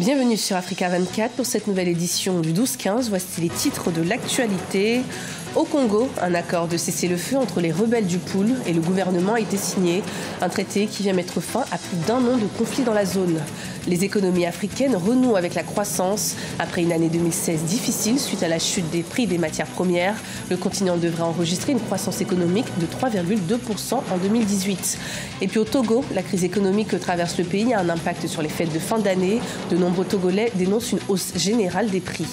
Bienvenue sur Africa 24 pour cette nouvelle édition du 12-15. Voici les titres de l'actualité. Au Congo, un accord de cessez-le-feu entre les rebelles du Poul et le gouvernement a été signé. Un traité qui vient mettre fin à plus d'1 an de conflit dans la zone. Les économies africaines renouent avec la croissance. Après une année 2016 difficile suite à la chute des prix des matières premières, le continent devrait enregistrer une croissance économique de 3,2% en 2018. Et puis au Togo, la crise économique que traverse le pays a un impact sur les fêtes de fin d'année. De nombreux Togolais dénoncent une hausse générale des prix.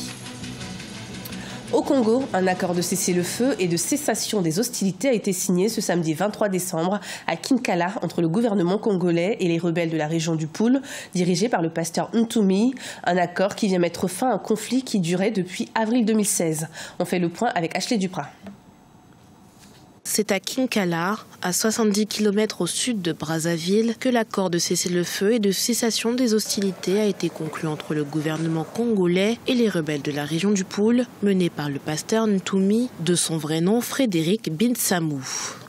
Au Congo, un accord de cessez-le-feu et de cessation des hostilités a été signé ce samedi 23 décembre à Kinkala entre le gouvernement congolais et les rebelles de la région du Poul, dirigés par le pasteur Ntumi. Un accord qui vient mettre fin à un conflit qui durait depuis avril 2016. On fait le point avec Ashley Duprat. C'est à Kinkala, à 70 km au sud de Brazzaville, que l'accord de cessez-le-feu et de cessation des hostilités a été conclu entre le gouvernement congolais et les rebelles de la région du Poul, menés par le pasteur Ntumi, de son vrai nom Frédéric Binsamou.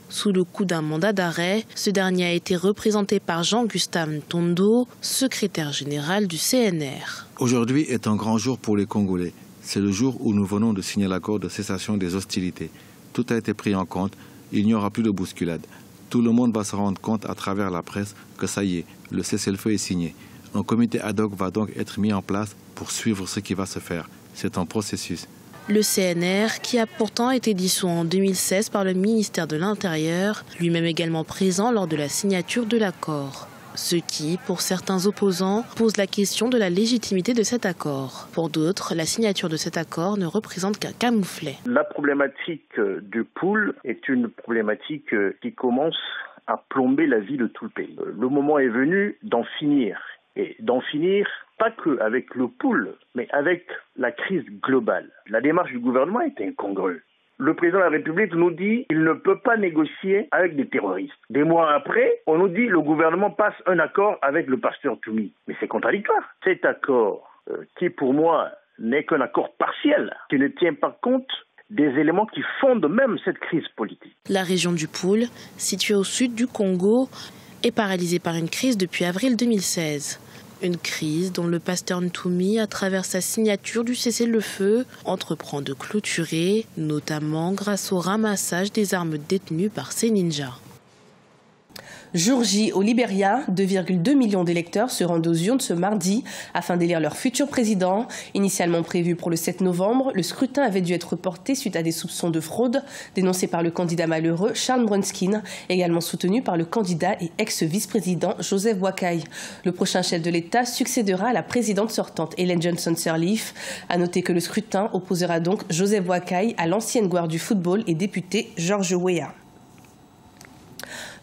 Sous le coup d'un mandat d'arrêt, ce dernier a été représenté par Jean-Gustave Ntondo, secrétaire général du CNR. Aujourd'hui est un grand jour pour les Congolais. C'est le jour où nous venons de signer l'accord de cessation des hostilités. Tout a été pris en compte. Il n'y aura plus de bousculade. Tout le monde va se rendre compte à travers la presse que ça y est, le cessez-le-feu est signé. Un comité ad hoc va donc être mis en place pour suivre ce qui va se faire. C'est un processus. Le CNR, qui a pourtant été dissous en 2016 par le ministère de l'Intérieur, lui-même également présent lors de la signature de l'accord. Ce qui, pour certains opposants, pose la question de la légitimité de cet accord. Pour d'autres, la signature de cet accord ne représente qu'un camouflet. La problématique du Poul est une problématique qui commence à plomber la vie de tout le pays. Le moment est venu d'en finir. Et d'en finir, pas qu'avec le Poul, mais avec la crise globale. La démarche du gouvernement est incongrue. Le président de la République nous dit qu'il ne peut pas négocier avec des terroristes. Des mois après, on nous dit que le gouvernement passe un accord avec le pasteur Ntumi. Mais c'est contradictoire. Cet accord, qui pour moi n'est qu'un accord partiel, qui ne tient pas compte des éléments qui fondent même cette crise politique. La région du Poul, située au sud du Congo, est paralysée par une crise depuis avril 2016. Une crise dont le pasteur Ntumi, à travers sa signature du cessez-le-feu, entreprend de clôturer, notamment grâce au ramassage des armes détenues par ses ninjas. Jour J au Libéria, 2,2 millions d'électeurs se rendent aux urnes ce mardi afin d'élire leur futur président. Initialement prévu pour le 7 novembre, le scrutin avait dû être reporté suite à des soupçons de fraude dénoncés par le candidat malheureux Charles Brunskine, également soutenu par le candidat et ex-vice-président Joseph Boakai. Le prochain chef de l'État succédera à la présidente sortante Ellen Johnson Sirleaf. À noter que le scrutin opposera donc Joseph Boakai à l'ancienne gloire du football et député George Weah.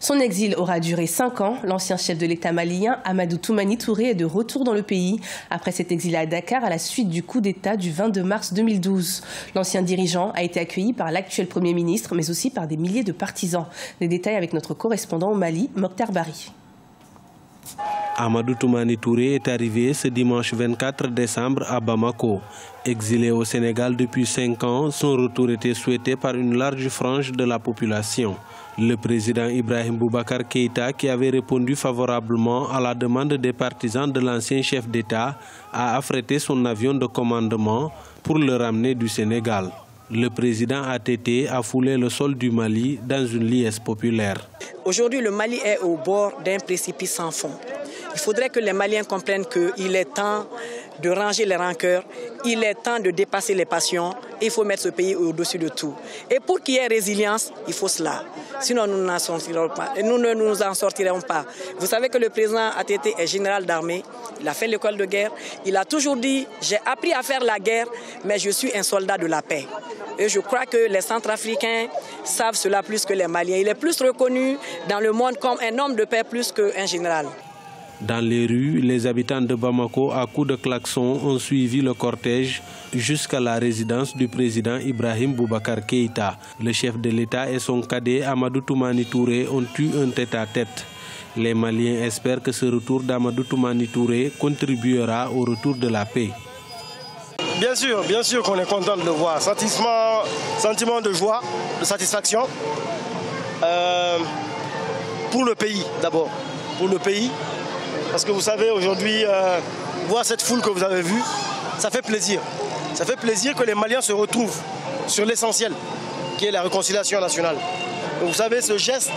Son exil aura duré 5 ans. L'ancien chef de l'État malien, Amadou Toumani Touré, est de retour dans le pays après s'être exilé à Dakar à la suite du coup d'État du 22 mars 2012. L'ancien dirigeant a été accueilli par l'actuel Premier ministre, mais aussi par des milliers de partisans. Des détails avec notre correspondant au Mali, Mokhtar Bari. Amadou Toumani Touré est arrivé ce dimanche 24 décembre à Bamako. Exilé au Sénégal depuis 5 ans, son retour était souhaité par une large frange de la population. Le président Ibrahim Boubacar Keïta, qui avait répondu favorablement à la demande des partisans de l'ancien chef d'État, a affrété son avion de commandement pour le ramener du Sénégal. Le président ATT a foulé le sol du Mali dans une liesse populaire. Aujourd'hui, le Mali est au bord d'un précipice sans fond. Il faudrait que les Maliens comprennent qu'il est temps de ranger les rancœurs, il est temps de dépasser les passions, il faut mettre ce pays au-dessus de tout. Et pour qu'il y ait résilience, il faut cela. Sinon, nous ne nous en sortirons pas. Vous savez que le président ATT est général d'armée, il a fait l'école de guerre, il a toujours dit « j'ai appris à faire la guerre, mais je suis un soldat de la paix ». Et je crois que les Centrafricains savent cela plus que les Maliens. Il est plus reconnu dans le monde comme un homme de paix plus qu'un général. Dans les rues, les habitants de Bamako, à coups de klaxon, ont suivi le cortège jusqu'à la résidence du président Ibrahim Boubacar Keïta. Le chef de l'État et son cadet Amadou Toumani Touré ont eu un tête-à-tête. Les Maliens espèrent que ce retour d'Amadou Toumani Touré contribuera au retour de la paix. Bien sûr qu'on est content de le voir. Sentiment de joie, de satisfaction. Pour le pays d'abord. Pour le pays. Parce que vous savez, aujourd'hui, voir cette foule que vous avez vue, ça fait plaisir. Ça fait plaisir que les Maliens se retrouvent sur l'essentiel, qui est la réconciliation nationale. Donc, vous savez, ce geste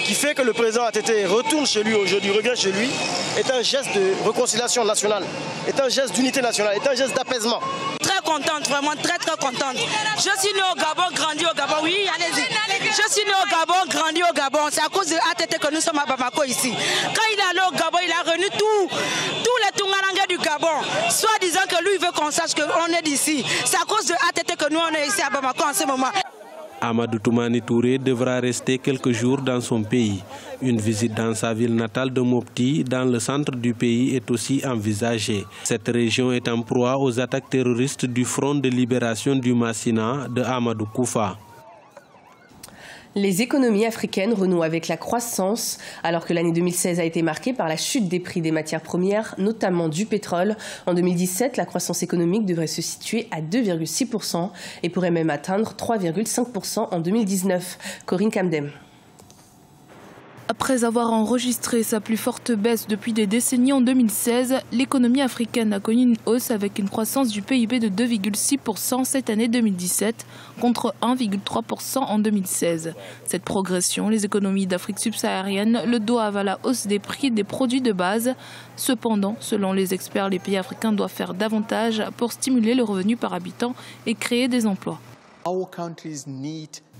qui fait que le président ATT retourne chez lui aujourd'hui, revienne chez lui, est un geste de réconciliation nationale, est un geste d'unité nationale, est un geste d'apaisement. Très contente, vraiment très contente. Je suis née au Gabon, grandi au Gabon, oui, allez-y. Je suis née au Gabon, grandi au Gabon, c'est à cause de ATT que nous sommes à Bamako ici. Quand il est allé au Gabon, il a réuni tous les Tungarangais du Gabon, soit disant que lui il veut qu'on sache qu'on est d'ici. C'est à cause de ATT que nous on est ici à Bamako en ce moment. Amadou Toumani Touré devra rester quelques jours dans son pays. Une visite dans sa ville natale de Mopti, dans le centre du pays, est aussi envisagée. Cette région est en proie aux attaques terroristes du Front de libération du Massina de Amadou Koufa. Les économies africaines renouent avec la croissance, alors que l'année 2016 a été marquée par la chute des prix des matières premières, notamment du pétrole. En 2017, la croissance économique devrait se situer à 2,6% et pourrait même atteindre 3,5% en 2019. Corinne Kamdem. Après avoir enregistré sa plus forte baisse depuis des décennies en 2016, l'économie africaine a connu une hausse avec une croissance du PIB de 2,6% cette année 2017 contre 1,3% en 2016. Cette progression, les économies d'Afrique subsaharienne le doivent à la hausse des prix des produits de base. Cependant, selon les experts, les pays africains doivent faire davantage pour stimuler le revenu par habitant et créer des emplois.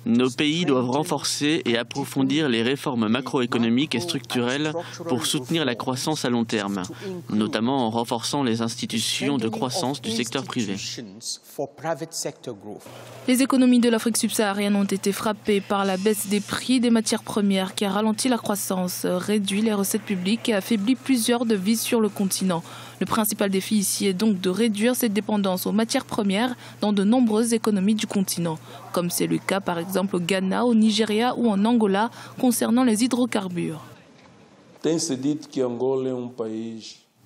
Nos pays doivent renforcer et approfondir les réformes macroéconomiques et structurelles pour soutenir la croissance à long terme, notamment en renforçant les institutions de croissance du secteur privé. Les économies de l'Afrique subsaharienne ont été frappées par la baisse des prix des matières premières qui a ralenti la croissance, réduit les recettes publiques et affaibli plusieurs devises sur le continent. Le principal défi ici est donc de réduire cette dépendance aux matières premières dans de nombreuses économies du continent, comme c'est le cas par exemple au Ghana, au Nigeria ou en Angola concernant les hydrocarbures.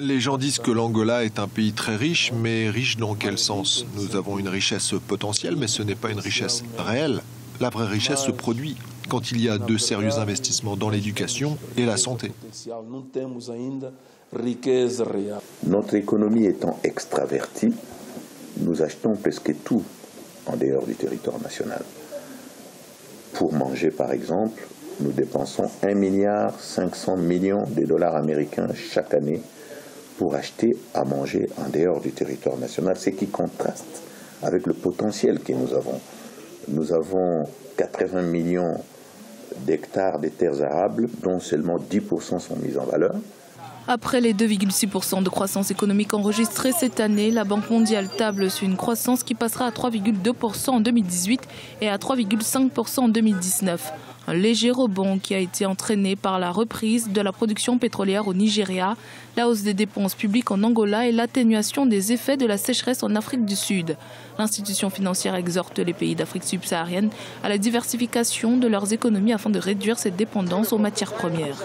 Les gens disent que l'Angola est un pays très riche, mais riche dans quel sens? Nous avons une richesse potentielle, mais ce n'est pas une richesse réelle. La vraie richesse se produit quand il y a de sérieux investissements dans l'éducation et la santé. Notre économie étant extravertie, nous achetons presque tout en dehors du territoire national. Pour manger, par exemple, nous dépensons 1,5 milliard de dollars américains chaque année pour acheter à manger en dehors du territoire national, ce qui contraste avec le potentiel que nous avons. Nous avons 80 millions d'hectares de terres arables, dont seulement 10% sont mis en valeur. Après les 2,6% de croissance économique enregistrée cette année, la Banque mondiale table sur une croissance qui passera à 3,2% en 2018 et à 3,5% en 2019. Un léger rebond qui a été entraîné par la reprise de la production pétrolière au Nigeria, la hausse des dépenses publiques en Angola et l'atténuation des effets de la sécheresse en Afrique du Sud. L'institution financière exhorte les pays d'Afrique subsaharienne à la diversification de leurs économies afin de réduire cette dépendance aux matières premières.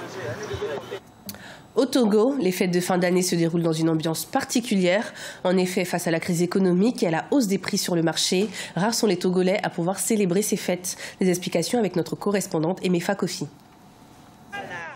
Au Togo, les fêtes de fin d'année se déroulent dans une ambiance particulière. En effet, face à la crise économique et à la hausse des prix sur le marché, rares sont les Togolais à pouvoir célébrer ces fêtes. Des explications avec notre correspondante Emefa Kofi.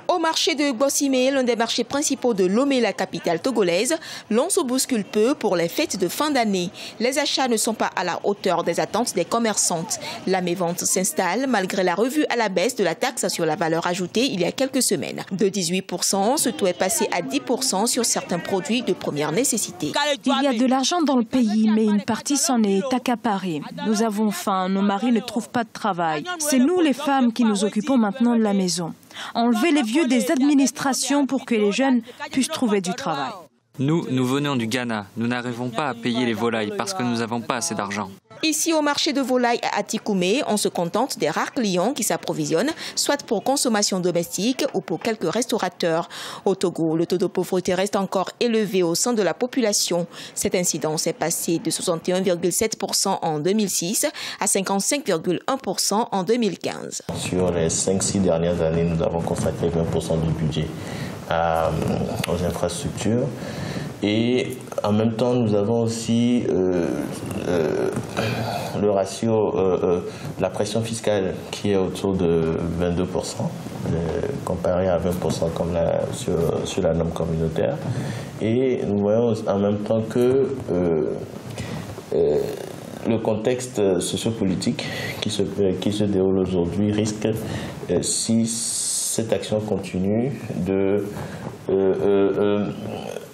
Au marché de Gbossimé, l'un des marchés principaux de Lomé, la capitale togolaise, l'on se bouscule peu pour les fêtes de fin d'année. Les achats ne sont pas à la hauteur des attentes des commerçantes. La mévente s'installe malgré la revue à la baisse de la taxe sur la valeur ajoutée il y a quelques semaines. De 18%, ce taux est passé à 10% sur certains produits de première nécessité. Il y a de l'argent dans le pays, mais une partie s'en est accaparée. Nous avons faim, nos maris ne trouvent pas de travail. C'est nous les femmes qui nous occupons maintenant de la maison. Enlever les vieux des administrations pour que les jeunes puissent trouver du travail. Nous venons du Ghana. Nous n'arrivons pas à payer les volailles parce que nous n'avons pas assez d'argent. Ici, au marché de volailles à Atikoumé, on se contente des rares clients qui s'approvisionnent, soit pour consommation domestique ou pour quelques restaurateurs. Au Togo, le taux de pauvreté reste encore élevé au sein de la population. Cette incidence est passée de 61,7% en 2006 à 55,1% en 2015. Sur les 5-6 dernières années, nous avons consacré 20% du budget aux infrastructures. Et En même temps, nous avons aussi le ratio, la pression fiscale qui est autour de 22%, comparé à 20% comme sur la norme communautaire. Et nous voyons en même temps que le contexte sociopolitique qui se déroule aujourd'hui risque, si cette action continue,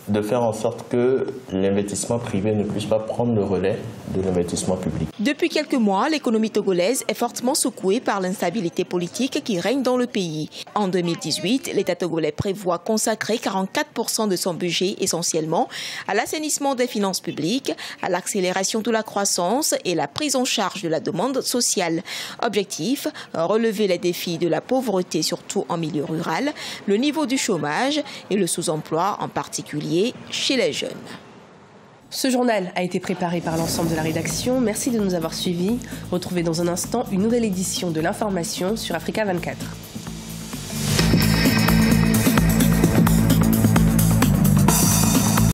de faire en sorte que l'investissement privé ne puisse pas prendre le relais de l'investissement public. Depuis quelques mois, l'économie togolaise est fortement secouée par l'instabilité politique qui règne dans le pays. En 2018, l'État togolais prévoit consacrer 44% de son budget essentiellement à l'assainissement des finances publiques, à l'accélération de la croissance et la prise en charge de la demande sociale. Objectif, relever les défis de la pauvreté, surtout en milieu rural, le niveau du chômage et le sous-emploi, en particulier chez les jeunes. Ce journal a été préparé par l'ensemble de la rédaction. Merci de nous avoir suivis. Retrouvez dans un instant une nouvelle édition de l'information sur Africa 24.